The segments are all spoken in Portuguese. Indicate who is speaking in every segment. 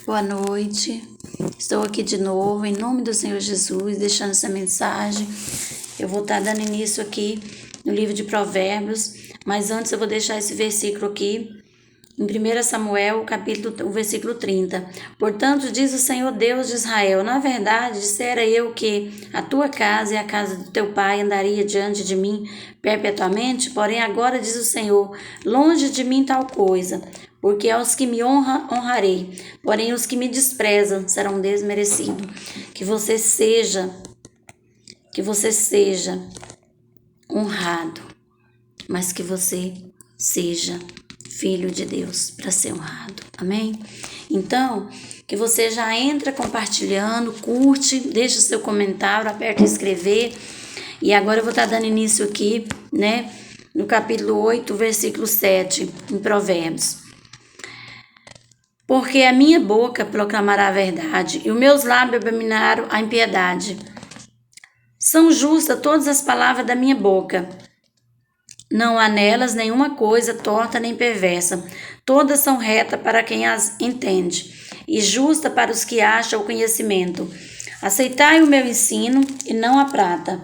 Speaker 1: Boa noite, estou aqui de novo em nome do Senhor Jesus, deixando essa mensagem. Eu vou estar dando início aqui no livro de Provérbios, mas antes eu vou deixar esse versículo aqui, em 1 Samuel, o versículo 30. Portanto, diz o Senhor Deus de Israel, na verdade, dissera eu que a tua casa e a casa do teu pai andaria diante de mim perpetuamente, porém agora diz o Senhor, longe de mim tal coisa, porque aos que me honrarei, porém os que me desprezam serão desmerecidos. Que você seja honrado, mas que você seja filho de Deus para ser honrado, amém? Então, que você já entra compartilhando, curte, deixa o seu comentário, aperta inscrever. E agora eu vou estar dando início aqui, no capítulo 8, versículo 7, em Provérbios. Porque a minha boca proclamará a verdade, e os meus lábios abominaram a impiedade. São justas todas as palavras da minha boca. Não há nelas nenhuma coisa torta nem perversa. Todas são retas para quem as entende, e justa para os que acham o conhecimento. Aceitai o meu ensino, e não a prata,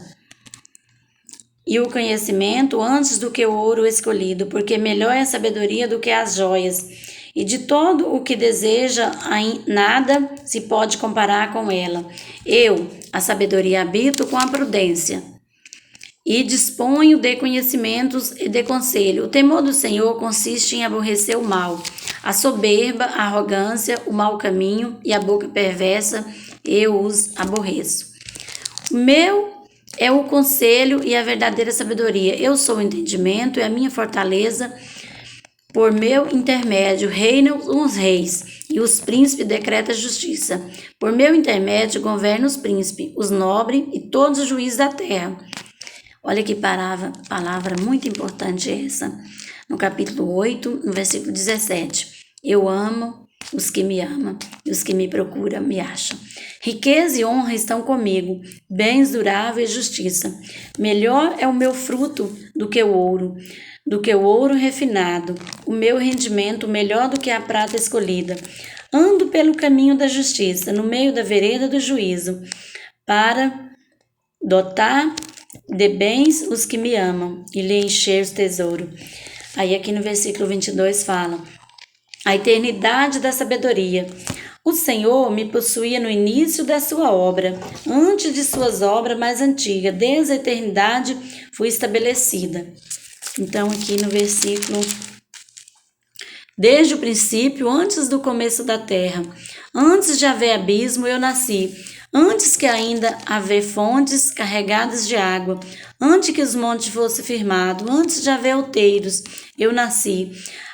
Speaker 1: e o conhecimento antes do que o ouro escolhido, porque melhor é a sabedoria do que as joias. E de todo o que deseja, nada se pode comparar com ela. Eu, a sabedoria, habito com a prudência, e disponho de conhecimentos e de conselho. O temor do Senhor consiste em aborrecer o mal, a soberba, a arrogância, o mau caminho e a boca perversa, eu os aborreço. O meu é o conselho e a verdadeira sabedoria. Eu sou o entendimento e a minha fortaleza. Por meu intermédio reinam os reis, e os príncipes decretam justiça. Por meu intermédio governam os príncipes, os nobres e todos os juízes da terra. Olha que palavra muito importante essa. No capítulo 8, no versículo 17. Eu amo os que me amam, e os que me procuram me acham. Riqueza e honra estão comigo, bens duráveis e justiça. Melhor é o meu fruto do que o ouro refinado. O meu rendimento melhor do que a prata escolhida. Ando pelo caminho da justiça, no meio da vereda do juízo, para dotar de bens os que me amam e lhe encher os tesouros. Aí aqui no versículo 22 fala, a eternidade da sabedoria. O Senhor me possuía no início da sua obra, antes de suas obras mais antigas, desde a eternidade fui estabelecida. Então aqui no versículo, desde o princípio, antes do começo da terra, antes de haver abismo, eu nasci, antes que ainda haver fontes carregadas de água, antes que os montes fossem firmados, antes de haver outeiros, eu nasci.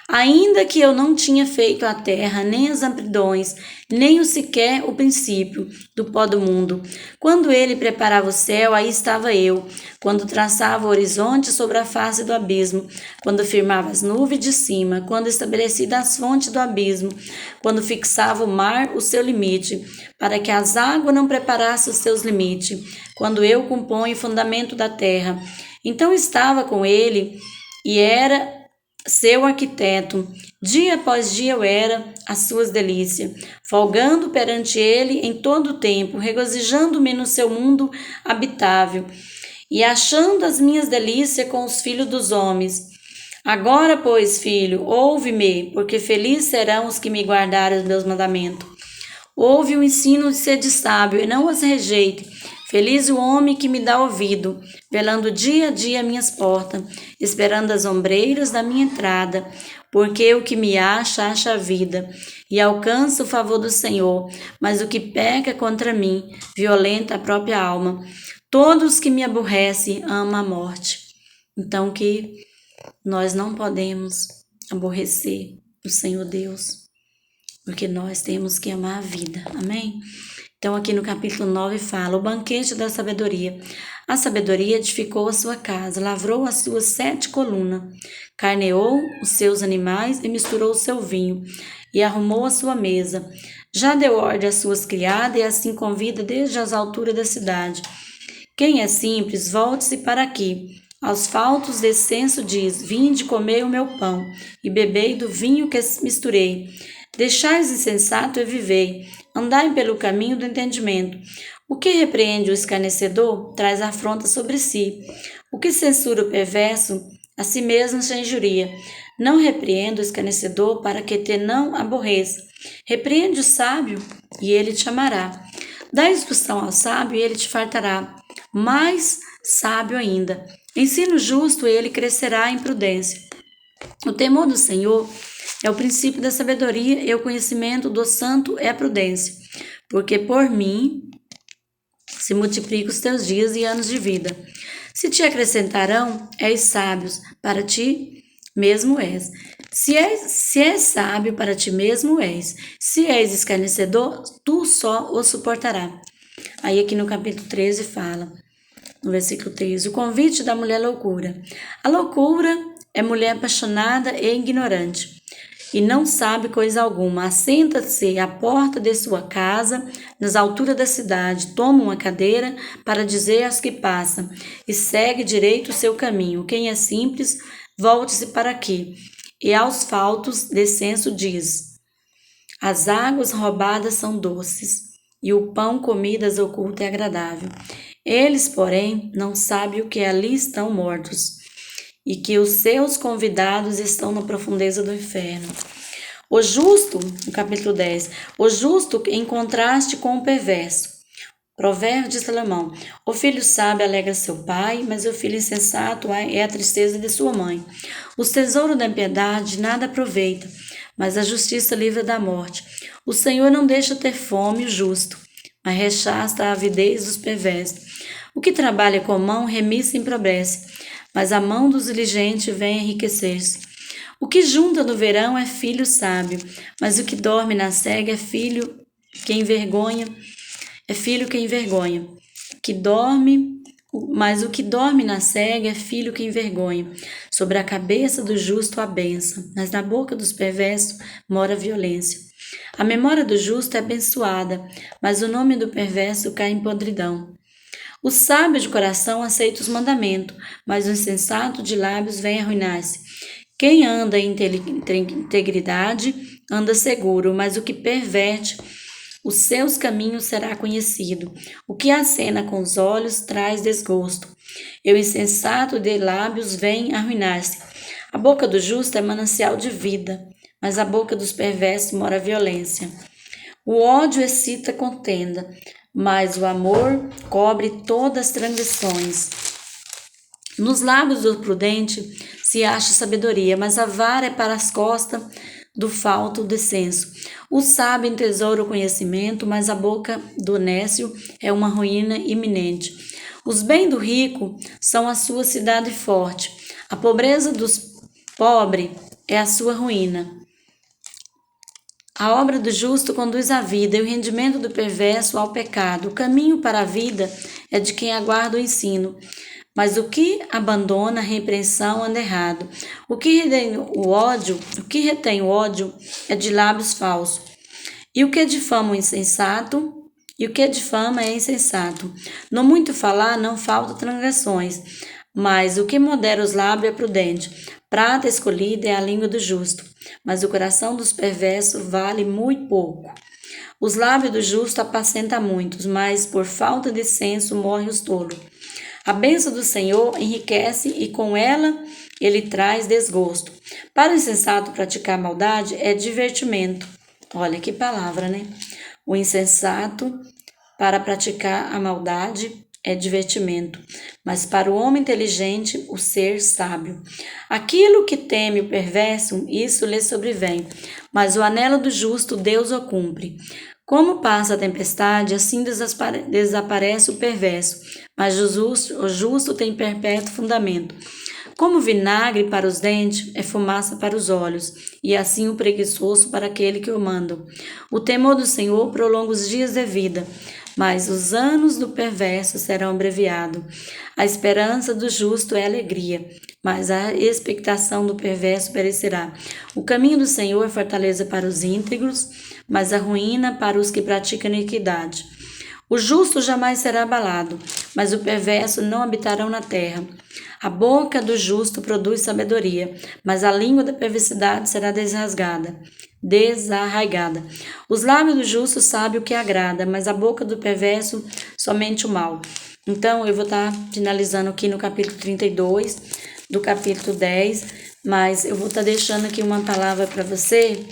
Speaker 1: Ainda que eu não tinha feito a terra, nem as amplidões, nem sequer o princípio do pó do mundo. Quando ele preparava o céu, aí estava eu. Quando traçava o horizonte sobre a face do abismo, quando firmava as nuvens de cima, quando estabelecia as fontes do abismo, quando fixava o mar o seu limite, para que as águas não preparassem os seus limites, quando eu componho o fundamento da terra. Então estava com ele e era seu arquiteto. Dia após dia eu era as suas delícias, folgando perante ele em todo o tempo, regozijando-me no seu mundo habitável e achando as minhas delícias com os filhos dos homens. Agora, pois, filho, ouve-me, porque felizes serão os que me guardarem os meus mandamentos. Ouve o ensino de ser sábio e não os rejeite. Feliz o homem que me dá ouvido, velando dia a dia minhas portas, esperando as ombreiras da minha entrada, porque o que me acha a vida, e alcança o favor do Senhor, mas o que peca contra mim, violenta a própria alma. Todos que me aborrecem amam a morte. Então que nós não podemos aborrecer o Senhor Deus, porque nós temos que amar a vida, amém? Então aqui no capítulo 9 fala, o banquete da sabedoria. A sabedoria edificou a sua casa, lavrou as suas 7 colunas, carneou os seus animais e misturou o seu vinho, e arrumou a sua mesa. Já deu ordem às suas criadas e assim convida desde as alturas da cidade. Quem é simples, volte-se para aqui. Aos faltos desse censo diz, vinde comer o meu pão, e bebei do vinho que misturei. Deixai os insensatos e vivei, andai pelo caminho do entendimento. O que repreende o escarnecedor traz afronta sobre si. O que censura o perverso, a si mesmo se injuria. Não repreenda o escarnecedor para que te não aborreça. Repreende o sábio e ele te amará. Dá instrução ao sábio e ele te fartará. Mais sábio ainda. Ensina o justo e ele crescerá em prudência. O temor do Senhor é o princípio da sabedoria e o conhecimento do santo é a prudência. Porque por mim se multiplicam os teus dias e anos de vida. Se te acrescentarão, és sábios, para ti mesmo és. Se és sábio, para ti mesmo és. Se és escarnecedor, tu só o suportarás. Aí aqui no capítulo 13 fala, no versículo 13, o convite da mulher loucura. A loucura é mulher apaixonada e ignorante, e não sabe coisa alguma. Assenta-se à porta de sua casa, nas alturas da cidade, toma uma cadeira para dizer aos que passam, e segue direito o seu caminho. Quem é simples, volte-se para aqui. E aos faltos, descenso diz: as águas roubadas são doces, e o pão comidas oculto é agradável. Eles, porém, não sabem o que ali estão mortos, e que os seus convidados estão na profundeza do inferno. O justo, no capítulo 10, o justo em contraste com o perverso. Provérbio de Salomão. O filho sábio alegra seu pai, mas o filho insensato é a tristeza de sua mãe. Os tesouros da impiedade nada aproveita, mas a justiça livra da morte. O Senhor não deixa ter fome o justo, mas rechaça a avidez dos perversos. O que trabalha com mão remissa empobrece, mas a mão dos diligentes vem enriquecer-se. O que junta no verão é filho sábio, mas o que dorme na cega é filho que envergonha. Mas o que dorme na cega é filho que envergonha. Sobre a cabeça do justo a bênção, mas na boca dos perversos mora a violência. A memória do justo é abençoada, mas o nome do perverso cai em podridão. O sábio de coração aceita os mandamentos, mas o insensato de lábios vem arruinar-se. Quem anda em integridade anda seguro, mas o que perverte os seus caminhos será conhecido. O que acena com os olhos traz desgosto. E o insensato de lábios vem arruinar-se. A boca do justo é manancial de vida, mas a boca dos perversos mora a violência. O ódio excita contenda, mas o amor cobre todas as transgressões. Nos lábios do prudente se acha sabedoria, mas a vara é para as costas do falto de senso. O sábio entesoura o conhecimento, mas a boca do nécio é uma ruína iminente. Os bens do rico são a sua cidade forte. A pobreza dos pobres é a sua ruína. A obra do justo conduz à vida e o rendimento do perverso ao pecado. O caminho para a vida é de quem aguarda o ensino, mas o que abandona a repreensão anda errado. O que retém o ódio é de lábios falsos. E o que difama é insensato. No muito falar não faltam transgressões, mas o que modera os lábios é prudente. Prata escolhida é a língua do justo, mas o coração dos perversos vale muito pouco. Os lábios do justo apacentam muitos, mas por falta de senso morre os tolos. A bênção do Senhor enriquece e com ela ele traz desgosto. Para o insensato praticar maldade é divertimento. Olha que palavra, né? O insensato para praticar a maldade é divertimento, mas para o homem inteligente o ser sábio. Aquilo que teme o perverso, isso lhe sobrevém, mas o anelo do justo Deus o cumpre. Como passa a tempestade, assim desaparece o perverso, mas o justo tem perpétuo fundamento. Como vinagre para os dentes, é fumaça para os olhos, e assim o preguiçoso para aquele que o manda. O temor do Senhor prolonga os dias de vida, mas os anos do perverso serão abreviados. A esperança do justo é alegria, mas a expectação do perverso perecerá. O caminho do Senhor é fortaleza para os íntegros, mas a ruína para os que praticam iniquidade. O justo jamais será abalado, mas o perverso não habitarão na terra. A boca do justo produz sabedoria, mas a língua da perversidade será desrasgada. desarraigada. Os lábios do justo sabem o que agrada, mas a boca do perverso somente o mal. Então, eu vou estar finalizando aqui no capítulo 32, do capítulo 10, mas eu vou estar deixando aqui uma palavra para você,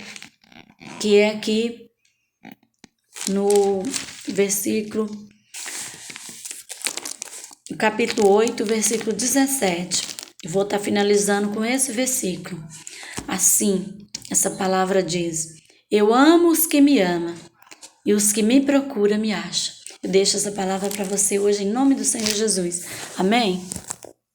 Speaker 1: que é aqui no versículo, no capítulo 8, versículo 17. Eu vou estar finalizando com esse versículo. Assim, essa palavra diz: eu amo os que me amam, e os que me procuram me acham. Eu deixo essa palavra para você hoje em nome do Senhor Jesus. Amém?